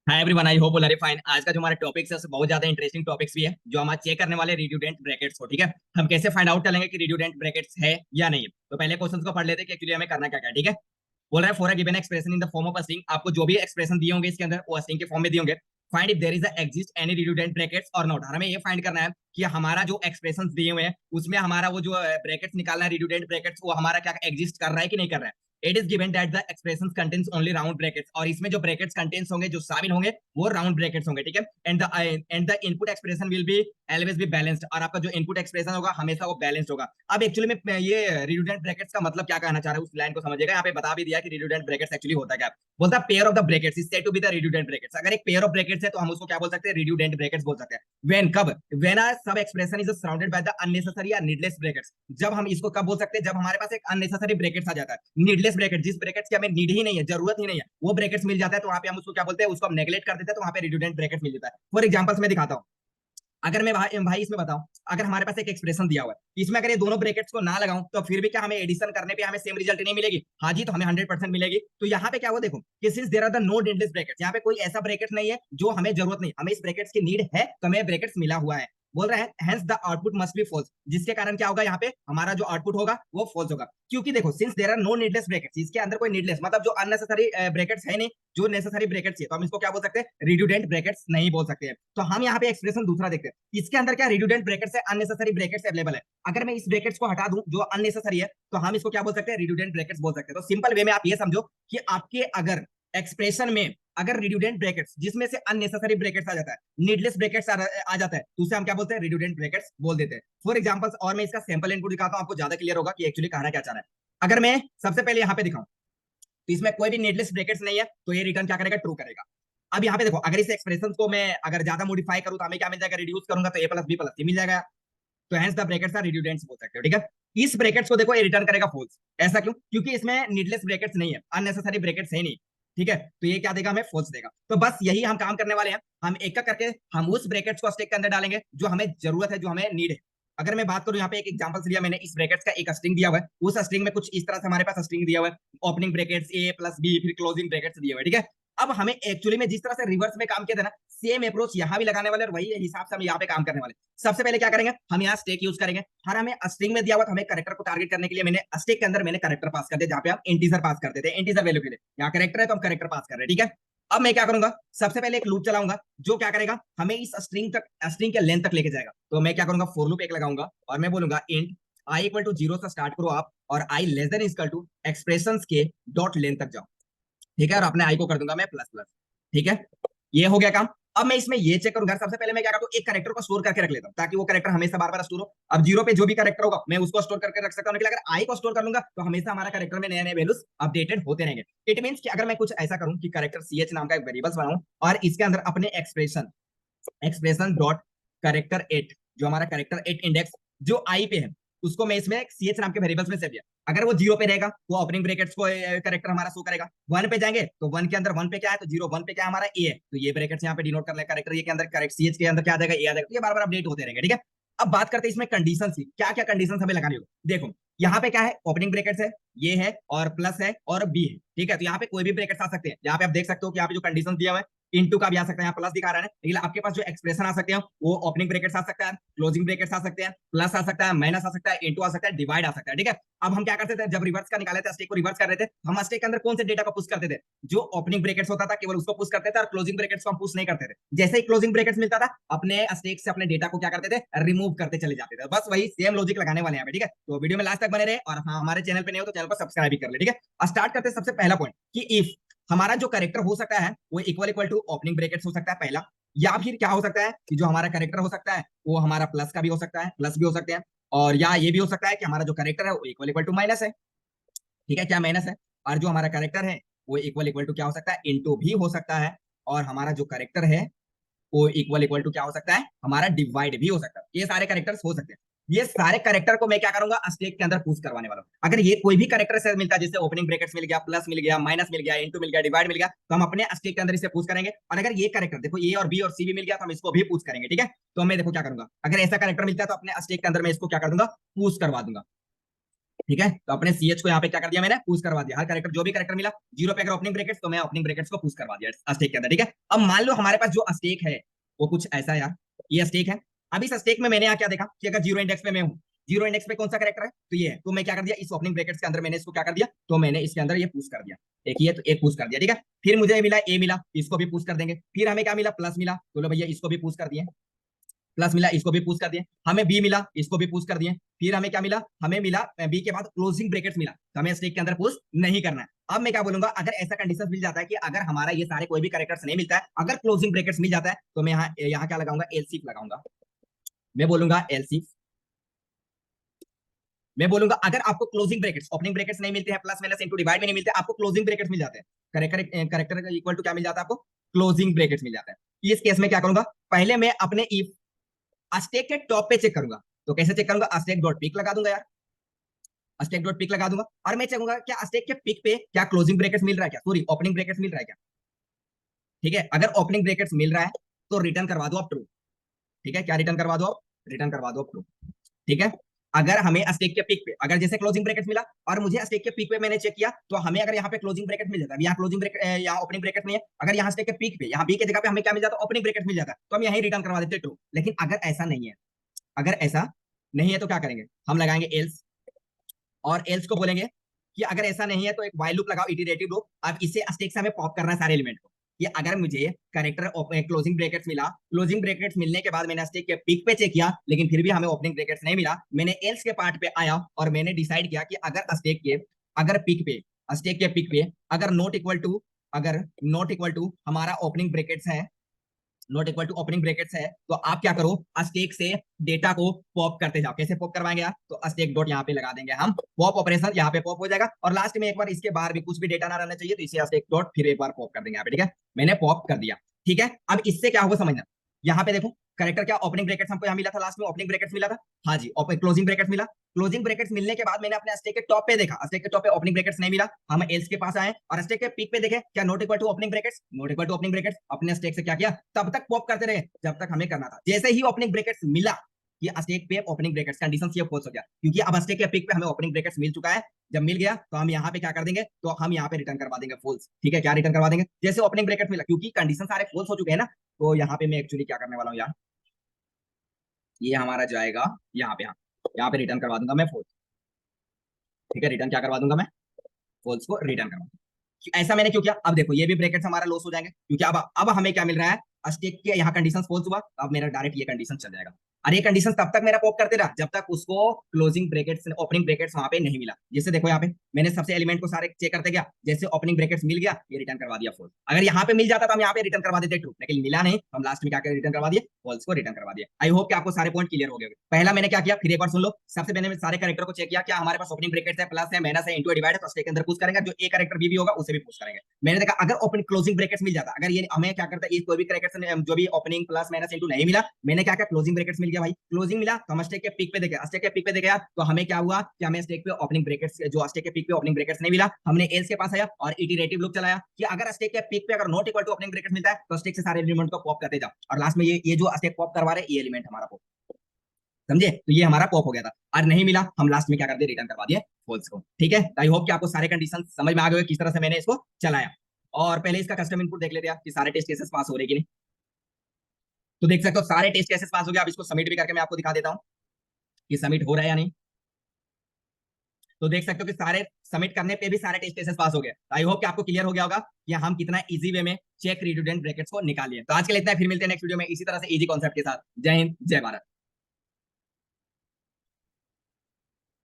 Hi everyone, I hope all fine. आज का जो हमारा टॉपिक्स है उससे बहुत ज्यादा इंटरेस्टिंग टॉपिक्स भी है जो हम आज चेक करने वाले रिड्यूडेंट ब्रैकेट्स को। ठीक है, हम कैसे फाइंड आउट करेंगे कि रिड्यूडेंट ब्रैकेट्स है या नहीं है। तो पहले क्वेश्चंस को पढ़ लेते हैं कि एक्चुअली हमें करना क्या क्या है। ठीक है, बोल रहा है for a given expression in the form of a string. आपको जो भी एक्सप्रेशन दिए होंगे इसके अंदर वो स्ट्रिंग के फॉर्म में दिए होंगे। Find if there is exist any redundant brackets और नॉट। हमें ये फाइंड करना है कि हमारा जो एक्सप्रेशन दिए हुए हैं उसमें हमारा वो जो ब्रैकेट्स निकालना है रिड्यूडेंट ब्रैकेट्स, वो हमारा क्या एग्जिस्ट कर रहा है कि नहीं कर रहा है। It is given that the expression contains only round brackets. और इसमें जो ब्रैकेट्स कंटेन्स होंगे, जो शामिल होंगे, वो राउंड ब्रैकेट्स होंगे। ठीक है, and the input expression will be always be balanced. और आपका जो इनपुट एक्सप्रेशन होगा हमेशा वो बैलेंस्ड होगा। अब एक्चुअली में ये रिड्यूडेंट ब्रैकेट्स का मतलब क्या कहना चाह रहा है उस लाइन को समझिएगा। यहाँ पे बता भी दिया कि रिड्यूडेंट ब्रैकेट्स एक्चुअली होता क्या है। बोलता है pair of the brackets is said to be the redundant brackets. अगर एक पेयर ऑफ ब्रैकेट्स है तो हम उसको क्या बोल सकते हैं, रिड्यूडेंट ब्रैकेट्स बोल सकते हैं। व्हेन कब, व्हेन आर सब expression is surrounded by the unnecessary या नीडलेस ब्रैकेट्स। जब हम इसको कब बोल सकते हैं, जब हमारे पास एक अननेसेसरी ब्रैकेट्स आ जाता है। नीडलेस ब्रैकेट, जिस ब्रैकेट्स की हमें नीड ही नहीं है, जरूरत ही नहीं है, वो ब्रैकेट्स मिल जाता है तो वहां पे हम उसको क्या बोलते हैं, उसको हम नेगलेक्ट कर देते हैं तो वहां पे रिड्यूडेंट ब्रैकेट मिल जाता है। फॉर एग्जांपल्स मैं दिखाता हूँ। अगर मैं भाई इसमें बताऊं, अगर हमारे पास एक एक्सप्रेशन दिया हुआ है, इसमें अगर ये दोनों ब्रैकेट्स को ना लगाऊं तो फिर भी क्या हमें एडिशन करने पे हमें सेम रिजल्ट नहीं मिलेगी। हाँ जी, तो हमें 100% मिलेगी। तो यहाँ पे क्या हुआ देखो कि since there are the no needless brackets, यहाँ पे कोई ऐसा ब्रैकेट नहीं है जो हमें जरूरत नहीं, हमें इस ब्रैकेट्स की नीड है तो हमें ब्रैकेट्स मिला हुआ है। बोल रहे हैं hence the output must be false, जिसके कारण क्या होगा, यहाँ पे हमारा जो आउटपुट होगा वो फॉल्स होगा। क्योंकि देखो since there are no needless brackets, इसके अंदर कोई नीडलेस मतलब जो अननेसेसरी ब्रैकेट्स है नहीं, जो नेसेसरी ब्रैकेट्स है, तो हम इसको क्या बोल सकते हैं, रिड्यूडेंट ब्रैकेट्स नहीं बोल सकते हैं। तो हम यहाँ पे एक्सप्रेशन दूसरा देखते हैं, इसके अंदर क्या रिड्यूडेंट ब्रैकेट्स है, अननेसेसरी ब्रैकेट्स अवेलेबल है। अगर मैं इस ब्रैकेट्स को हटा दूं जो अननेसेसरी है तो हम इसको क्या बोल सकते हैं, रिड्यूडेंट ब्रैकेट्स बोल सकते हैं। तो सिंपल वे में आप ये समझो कि आपके अगर एक्सप्रेशन में अगर रिड्यूडेंट ब्रैकेट्स जिसमें से अननेसेसरी ब्रैकेट्स आ जाता है, नीडलेस ब्रैकेट्स आ जाता है, तो उसे हम क्या बोलते हैं, रिड्यूडेंट ब्रैकेट्स बोल देते हैं। फॉर एग्जांपल्स, और मैं इसका सैंपल इनपुट दिखाता हूं, आपको ज्यादा क्लियर होगा कि एक्चुअली कहना क्या चाह रहा है। अगर मैं सबसे पहले यहाँ पे दिखाऊं तो इसमें कोई भी नीडलेस ब्रैकेट्स नहीं है, तो ये रिटर्न क्या करेगा, ट्रू करेगा। अब यहाँ पे देखो, अगर इस एक्सप्रेशन को मैं अगर ज्यादा मॉडिफाई करूं तो हमें क्या मिल जाएगा, रिड्यूस करूंगा तो ए प्लस बी प्लस सी मिल जाएगा। तो हेंस द ब्रैकेट्स आर रिड्यूडेंट्स बोल सकते हो। ठीक है, इस ब्रैकेट्स को देखो ये रिटर्न करेगा फॉल्स। ऐसा क्यों, क्योंकि इसमें नीडलेस ब्रैकेट्स नहीं है, अननेसेसरी ब्रैकेट्स है नहीं। ठीक है, तो ये क्या देगा, हमें फॉल्स देगा। तो बस यही हम काम करने वाले हैं, हम एक एक करके हम उस ब्रैकेट्स को स्टेक के अंदर डालेंगे जो हमें जरूरत है, जो हमें नीड है। अगर मैं बात करूं, यहाँ पे एक एग्जांपल लिया मैंने, इस ब्रैकेट्स का एक स्ट्रिंग दिया हुआ है, उस स्ट्रिंग में कुछ इस तरह से हमारे पास स्ट्रिंग दिया हुआ है, ओपनिंग ब्रैकेट्स ए प्लस बी, फिर क्लोजिंग ब्रैकेट्स दिए हुए हैं। ठीक है, अब हमें एक्चुअली में जिस तरह से रिवर्स में काम किया था ना, सेम अप्रोच यहाँ भी लगाने वाले और वही हिसाब से हम यहाँ पे काम करने वाले। सबसे पहले क्या करेंगे, हम यहाँ स्टेक यूज करेंगे। हर हमें स्ट्रिंग में दिया हुआ, तो हमें करेक्टर को टारगेट करने के लिए मैंने स्टेक के अंदर मैंने करेक्टर पास कर दिया, जहाँ पे हम इंटीजर पास करते थे, इंटीजर वैल्यू के लिए। यहाँ करेक्टर है तो हम करेक्टर पास कर रहे हैं। ठीक है, अब मैं क्या करूंगा, सबसे पहले एक लूप चलाऊंगा जो क्या करेगा, हमें इस स्ट्रिंग तक, स्ट्रिंग के लेंथ तक लेके जाएगा। तो मैं क्या करूंगा, फॉर लूप एक लगाऊंगा और मैं बोलूंगा इंट आई इक्वल टू 0 से स्टार्ट करो आप, और i less than equal to expression के डॉट लेंथ तक जाओ। ठीक है, और अपने आई को कर दूंगा मैं प्लस प्लस। ठीक है, ये हो गया काम। अब मैं इसमें ये चेक करूंगा, सबसे पहले मैं क्या करता हूँ, एक करेक्टर को स्टोर करके रख लेता हूँ ताकि वो करेक्टर हमेशा बार बार स्टोर हो। अब 0 पे जो भी करेक्टर होगा मैं उसको स्टोर करके रख सकता हूँ, लेकिन अगर आई को स्टोर कर लूंगा तो हमेशा हमारा करेक्टर में नए नए वैल्यूज अपडेटेड होते रहेंगे। इट मीन कि अगर मैं कुछ ऐसा करूं कि करेक्टर सी एच नाम का एक वेरिएबल्स बनाऊं और इसके अंदर अपने एक्सप्रेशन एक्सप्रेशन डॉट करेक्टर 8, जो हमारा करेक्टर 8 इंडेक्स जो आई पे है, उसको मैं इसमें सी एच नाम के वेरिएबल्स में सेव किया। अगर वो 0 पे रहेगा वो ओपनिंग ब्रैकेट्स को करेक्टर हमारा शो करेगा। 1 पे जाएंगे तो 1 के अंदर 1 पे क्या है, तो 0 1 पे क्या है हमारा ए है, तो ये ब्रैकेट्स यहाँ पे डिनोट कर ले करेक्टर ये के अंदर, करेक्ट सी एच के अंदर क्या आ जाएगा, ए आ जाएगा। तो ये बार बार अपडेट होते रहेंगे। ठीक है, अब बात करते हैं इसमें कंडीशन की, क्या क्या कंडीशन हमें लगानी होगी। देखो यहाँ पे क्या है, ओपनिंग ब्रैकेट्स है, ये है और प्लस है और बी है। ठीक है, तो यहाँ पे कोई भी ब्रैकेट्स आ सकते हैं। यहाँ पे आप देख सकते हो कि यहाँ पे जो कंडीशन दिया हुआ है, इनटू का भी आ सकता है, यहाँ प्लस दिखा रहा है, लेकिन आपके पास जो एक्सप्रेशन आ सकते हैं वो ओपनिंग ब्रैकेट्स आ सकता है, क्लोजिंग ब्रैकेट्स आ सकते हैं, प्लस आ सकता है, माइनस आ सकता है, इनटू आ सकता है, डिवाइड आ सकता है। ठीक है, अब हम क्या करते थे, जब रिवर्स का निकाले थे, स्टेक को रिवर्स कर रहे थे, हम स्टेक के अंदर कौन से डेटा को पुश करते थे, जो ओपनिंग ब्रैकेट्स होता था केवल उसको पुश करते थे, और क्लोजिंग ब्रैकेट्स को हम पुश नहीं करते थे। जैसे ही क्लोजिंग ब्रैकेट्स मिलता था अपने स्टेक से अपने डेटा को क्या करते थे, रिमूव करते चले जाते थे। बस वही सेम लॉजिक लगाने वाले हैं। ठीक है, तो वीडियो में लास्ट तक बने रहे, और हाँ हमारे चैनल पे नहीं हो तो चैनल को सब्सक्राइब भी कर ले। ठीक है, स्टार्ट करते सबसे पहला पॉइंट कि इफ हमारा जो करेक्टर हो सकता है वो equal equal to opening brackets हो सकता है पहला, या फिर क्या हो सकता है कि जो हमारा करेक्टर हो सकता है वो हमारा प्लस का भी हो सकता है, प्लस भी हो सकते हैं, और या ये भी हो सकता है कि हमारा जो करेक्टर है वो इक्वल इक्वल टू माइनस है। ठीक है, क्या माइनस है, और जो हमारा करेक्टर है वो इक्वल इक्वल टू क्या हो सकता है, इनटू भी हो सकता है, और हमारा जो करेक्टर है वो इक्वल इक्वल टू क्या हो सकता है, हमारा डिवाइड भी हो सकता है। ये सारे करेक्टर्स हो सकते हैं। ये सारे करेक्टर को मैं क्या करूंगा, स्टेक के अंदर पुश करवाने वाला हूं। अगर ये कोई भी करेक्टर से मिलता है, जैसे ओपनिंग ब्रैकेट्स मिल गया, प्लस मिल गया, माइनस मिल गया, इनटू मिल गया, डिवाइड मिल गया, तो हम अपने स्टेक के अंदर इसे पुश करेंगे। और अगर ये करेक्टर देखो ए और बी और सी भी मिल गया तो हम इसको भी पुश करेंगे। ठीक है, तो मैं देखो क्या करूंगा, अगर ऐसा करेक्टर मिलता है तो अपने स्टेक के अंदर मैं इसको क्या कर दूंगा, पुश करवा दूंगा। ठीक है। तो अपने सी एच को यहाँ पे क्या कर दिया मैंने, पुश करवा दिया। हर कैरेक्टर, जो भी कैरेक्टर मिला जीरो पे अगर ओपनिंग ब्रेकेट्स, तो मैं ओपनिंग ब्रेकेट्स को पुश करवा दिया स्टेक के अंदर। ठीक है, अब मान लो हमारे पास जो स्टेक है वो कुछ ऐसा यार, ये स्टेक है। अब इस स्टेक में मैंने यहाँ क्या देखा कि अगर जीरो इंडेक्स पे मैं हूँ, जीरो इंडेक्स पे कौन सा कैरेक्टर है, तो ये है। तो मैं क्या कर दिया, इस ओपनिंग ब्रैकेट्स के अंदर मैंने इसको क्या कर दिया, तो मैंने इसके अंदर ये पुश कर दिया। एक ये तो एक पुश कर दिया। ठीक है, फिर मुझे मिला ए मिला, इसको भी पुश कर देंगे। फिर हमें क्या मिला, प्लस मिला, तो लो भैया इसको भी पुश कर दिए। प्लस मिला, इसको भी पुश कर दिए। हमें बी मिला, इसको भी पुश कर दिए। फिर हमें क्या मिला, हमें मिला बी के बाद क्लोजिंग ब्रैकेट्स मिला, तो हमें स्टेक के अंदर पुश नहीं करना है। अब मैं क्या बोलूंगा, अगर ऐसा कंडीशन मिल जाता है कि अगर हमारा ये सारे कोई भी कैरेक्टर्स नहीं मिलता है, अगर क्लोजिंग ब्रैकेट्स मिल जाता है, तो मैं यहाँ क्या लगाऊंगा, एलसीफ लगाऊंगा। मैं बोलूंगा एलसीफ, मैं बोलूंगा अगर आपको क्लोजिंग ब्रैकेट्स, ओपनिंग ब्रैकेट्स नहीं मिलते हैं, प्लस माइनस इनटू डिवाइड में नहीं मिलते, आपको क्लोजिंग ब्रैकेट्स मिल जाते हैं, करेक्टर इक्वल टू क्या मिल जाता है आपको, क्लोजिंग ब्रैकेट्स मिल जाता है। इस केस में क्या करूंगा, पहले मैं अपने इफ अस्टेक के टॉप पे चेक करूंगा। तो कैसे चेक करूंगा, अस्टेक डॉट पिक लगा दूंगा यार, अस्टेक डॉट पिक लगा दूंगा, और मैं चेकूंगा क्या अस्टेक के पिक पे क्या क्लोजिंग ब्रैकेट्स मिल रहा है, क्या सॉरी ओपनिंग ब्रैकेट्स मिल रहा है क्या। ठीक है, अगर ओपनिंग ब्रैकेट्स मिल रहा है तो रिटर्न करवा दो आप ट्रू। ठीक है, क्या रिटर्न करवा दो आप, रिटर्न करवा दो आप ट्रू। ठीक है, अगर हमें अस्टेक के पिक पे अगर जैसे क्लोजिंग ब्रैकेट मिला और मुझे अस्टेक के पिक पे मैंने चेक किया, तो हमें अगर यहाँ पे क्लोजिंग ब्रैकेट मिल जाता है, यहाँ क्लोजिंग ब्रैकेट, यहाँ ओपनिंग ब्रैकेट नहीं है, अगर यहाँ अस्टेक के पिक पे यहाँ बी की जगह पे हमें क्या मिल जाता है, ओपनिंग ब्रैकेट मिल जाता है, तो हम यही रिटर्न करवा देते ट्रू। लेकिन अगर ऐसा नहीं है, अगर ऐसा नहीं है तो क्या करेंगे, हम लगाएंगे एल्स, और एल्स को बोलेंगे कि अगर ऐसा नहीं है तो एक व्हाइल लूप लगाओ, इटरेटिव लूप। अब इसे अस्टेक से हमें पॉप करना है सारे एलिमेंट को, कि अगर मुझे करेक्टर क्लोजिंग ब्रैकेट्स मिला, क्लोजिंग ब्रैकेट्स मिलने के बाद मैंने अस्टेक के पिक पे चेक किया, लेकिन फिर भी हमें ओपनिंग ब्रैकेट्स नहीं मिला, मैंने एल्स के पार्ट पे आया और मैंने डिसाइड किया कि अगर अस्टेक के, अगर पिक पे, अस्टेक के पिक पे अगर नॉट इक्वल टू, अगर नॉट इक्वल टू हमारा ओपनिंग ब्रैकेट्स है, not equal to opening brackets है, तो आप क्या करो, अस्टेक से डेटा को पॉप करते जाओ। कैसे पॉप करवाएंगे आप, तो अस्टेक डॉट यहाँ पे लगा देंगे हम, पॉप ऑपरेशन यहाँ पे पॉप हो जाएगा, और लास्ट में एक बार इसके बाहर भी कुछ भी डेटा ना रहना चाहिए, तो इसे अस्टेक डॉट फिर एक बार पॉप कर देंगे यहाँ पे। ठीक है, मैंने पॉप कर दिया। ठीक है, अब इससे क्या होगा समझना, यहाँ पे देखो करेक्टर क्या, ओपनिंग ब्रैकेट्स हमको यहाँ मिला था, लास्ट में ओपनिंग ब्रैकेट्स मिला था, हाँ जी, क्लोजिंग ब्रैकेट्स मिला। क्लोजिंग ब्रैकेट्स मिलने के बाद मैंने अपने अस्टेक के टॉप पे देखा, अस्टेक के टॉप पे ओपनिंग ब्रैकेट्स नहीं मिला, हम एल्स के पास आए और अस्टेक के पीक पे देखे क्या not equal to opening brackets, not equal to opening brackets, अपने अस्टेक से क्या किया, तब तक पॉप करते रहे जब तक हमें करना था। जैसे ही ओपनिंग ब्रैकेट्स मिला, ये अस्टेक पे ओपनिंग ब्रैकेट्स कंडीशन ये फॉल्स हो गया, क्योंकि अब अस्टेक के पिक पे हमें ओपनिंग ब्रैकेट्स मिल चुका है। जब मिल गया तो हम यहाँ पे क्या कर देंगे, तो हम यहाँ पे रिटर्न करवा देंगे फॉल्स। ठीक है, क्या रिटर्न करवा देंगे, जैसे ओपनिंग ब्रैकेट मिला, क्योंकि कंडीशन सारे फॉल्स हो चुके हैं ना, तो यहाँ पे मैं एक्चुअली क्या करने वाला हूँ यार, ये हमारा जाएगा यहाँ पे, यहाँ पे रिटर्न करवा दूंगा मैं फॉल्स। ठीक है, रिटर्न क्या करवा दूंगा मैं, फॉल्स को रिटर्न करवा दूंगा। ऐसा मैंने क्यों किया, अब देखो ये भी ब्रैकेट्स हमारा लॉस हो जाएंगे, क्योंकि अब हमें क्या मिल रहा है, अस्टेक के यहाँ कंडीशन फॉल्स हुआ, अब मेरा डायरेक्ट ये कंडीशन चल जाएगा। और ये कंडीशन तब तक मेरा पॉप करते रहा जब तक उसको क्लोजिंग ब्रैकेट्स, ओपनिंग ब्रैकेट्स वहां पे नहीं मिला। जैसे देखो यहाँ पे मैंने सबसे एलिमेंट को सारे चेक करते गया, जैसे ओपनिंग ब्रैकेट्स मिल गया, ये रिटर्न करवा दिया फॉल्स। अगर यहाँ पे मिल जाता तो हम यहाँ पे रिटर्न करवा देते ट्रू, लेकिन मिला नहीं, हम लास्ट में क्या कर रिटर्न करवा दिए, फॉल्स को रिटर्न करवा दिया। आई होप कि आपको सारे पॉइंट क्लियर हो गए। पहला मैंने क्या किया, फिर एक बार सुन लो। सबसे पहले मैं सारे कैरेक्टर को चेक किया, क्या हमारे पास ओपनिंग ब्रैकेट्स है, प्लस है, माइनस है, इंटू डिवाइड है, तो उसके अंदर पुश करेंगे, जो एक कैरेक्टर बी होगा उसे भी पुश करेंगे। मैंने देखा अगर ओपन क्लोजिंग ब्रैकेट्स मिल जाता, अगर ये हमें क्या करता है, कोई भी कैरेक्टर जो भी ओपनिंग प्लस माइनस इंटू नहीं मिला, मैंने क्या किया, क्लोजिंग ब्रैकेट्स मिल गया भाई, क्लोजिंग मिला तो हम स्टेक के पिक पे देखे, स्टेक के पिक पे देखा तो हमें क्या हुआ कि हमें स्टेक पे ओपनिंग ब्रैकेट्स, जो स्टेक के पिक पे ओपनिंग ब्रैकेट्स नहीं मिला, हमने एल्स के पास आया और इटरेटिव लूप चलाया कि अगर स्टेक के पिक पे अगर not equal to opening brackets मिलता है, तो स्टेक से सारे एलिमेंट को पॉप करते जाओ, और लास्ट में ये जो स्टेक पॉप करवा रहे ये एलिमेंट हमारा पॉप, समझे, तो ये हमारा पॉप हो गया था। और नहीं मिला, हम लास्ट में क्या कर दिए, रिटर्न करवा दिए फॉल्स को। ठीक है, आई होप कि आपको सारे कंडीशन समझ में आ गए किस तरह से मैंने इसको चलाया। और पहले इसका कस्टम इनपुट देख लेते हैं कि सारे टेस्ट केसेस पास हो रहे कि नहीं। तो देख सकते हो सारे टेस्ट केसेस पास हो गया। अब इसको सबमिट भी करके मैं आपको दिखा देता हूँ कि सबमिट हो रहा है या नहीं। तो देख सकते हो कि सारे सबमिट करने पे भी सारे टेस्ट केसेस पास हो गए। आई होप कि आपको क्लियर हो गया होगा कि हम कितना इजी वे में चेक रिडंडेंट ब्रैकेट्स को निकालिए। तो आज के लिए इतना है, फिर मिलते हैं नेक्स्ट वीडियो में इसी तरह से इजी कॉन्सेप्ट के साथ। जय हिंद, जय भारत।